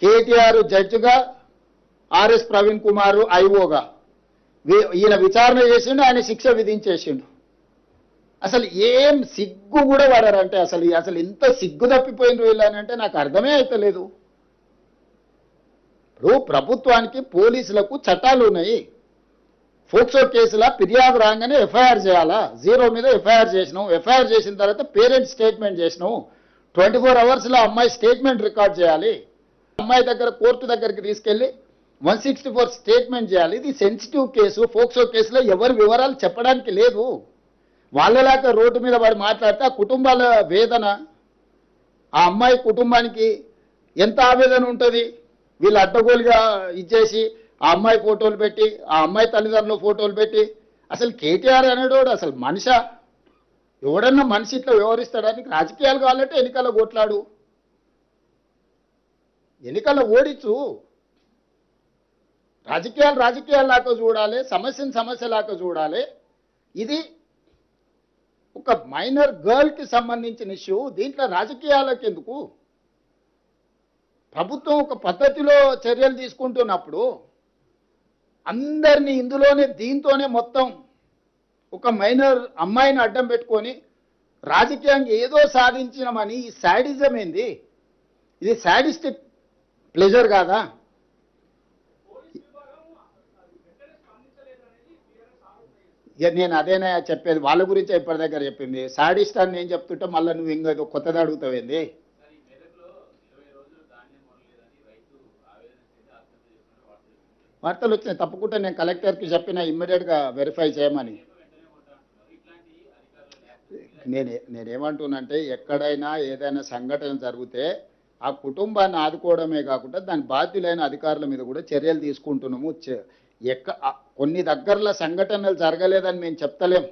కేటీఆర్ జడ్జిగా, ఆర్ఎస్ ప్రవీణ్ కుమార్ ఐఓగా ఈయన విచారణ చేసిండు, ఆయన శిక్ష విధించేసిండు. అసలు ఏం సిగ్గు కూడా పడారంటే అసలు ఇంత సిగ్గు తప్పిపోయిన వీళ్ళనంటే నాకు అర్థమే అవుతలేదు. ఇప్పుడు ప్రభుత్వానికి పోలీసులకు చట్టాలు ఉన్నాయి. ఫోక్సో కేసుల ఫిర్యాదు రాగానే ఎఫ్ఐఆర్ చేయాలా? 0 మీద ఎఫ్ఐఆర్ చేసినాం. ఎఫ్ఐఆర్ చేసిన తర్వాత పేరెంట్స్ స్టేట్మెంట్ చేసినాం. 24 అవర్స్లో అమ్మాయి స్టేట్మెంట్ రికార్డ్ చేయాలి. అమ్మాయి దగ్గర కోర్టు దగ్గరికి తీసుకెళ్లి 164 స్టేట్మెంట్ చేయాలి. ఇది సెన్సిటివ్ కేసు. ఫోక్సో కేసులో ఎవరి వివరాలు చెప్పడానికి లేదు. వాళ్ళలాగా రోడ్డు మీద వాడు మాట్లాడితే ఆ కుటుంబాల వేదన, ఆ అమ్మాయి కుటుంబానికి ఎంత ఆవేదన ఉంటుంది. వీళ్ళు అడ్డగోలుగా ఇచ్చేసి ఆ అమ్మాయి ఫోటోలు పెట్టి, ఆ అమ్మాయి తల్లిదండ్రుల ఫోటోలు పెట్టి, అసలు కేటీఆర్ అనేటోడు అసలు మనిషా? ఎవడన్నా మనిషి ఇట్లా వ్యవహరిస్తాడానికి? రాజకీయాలు కావాలంటే ఎన్నికల్లో కొట్లాడు, ఎన్నికల్లో ఓడించు. రాజకీయాల్లాగా చూడాలి, సమస్యను సమస్యలాగా చూడాలి. ఇది ఒక మైనర్ గర్ల్కి సంబంధించిన ఇష్యూ. దీంట్లో రాజకీయాలకు ఎందుకు? ప్రభుత్వం ఒక పద్ధతిలో చర్యలు తీసుకుంటున్నప్పుడు అందరినీ ఇందులోనే దీంతోనే మొత్తం ఒక మైనర్ అమ్మాయిని అడ్డం పెట్టుకొని రాజకీయంగా ఏదో సాధించినామని ఈ శాడిజం ఏంది? ఇది శాడిస్టిక్ ప్లెజర్ కాదా? నేను అదేనా చెప్పేది, వాళ్ళ గురించి ఇప్పటి దగ్గర చెప్పింది. శాడిస్ట్ అని నేను చెప్తుంటే మళ్ళీ నువ్వు ఇంకా కొత్తది అడుగుతావేంది? వార్తలు వచ్చినాయి, తప్పకుండా నేను కలెక్టర్కి చెప్పిన ఇమ్మీడియట్గా వెరిఫై చేయమని. నేనేమంటున్నానంటే ఎక్కడైనా ఏదైనా సంఘటన జరిగితే ఆ కుటుంబాన్ని ఆదుకోవడమే కాకుండా దాని బాధ్యులైన అధికారుల మీద కూడా చర్యలు తీసుకుంటున్నాము. కొన్ని దగ్గరలో సంఘటనలు జరగలేదని మేము చెప్తలేం.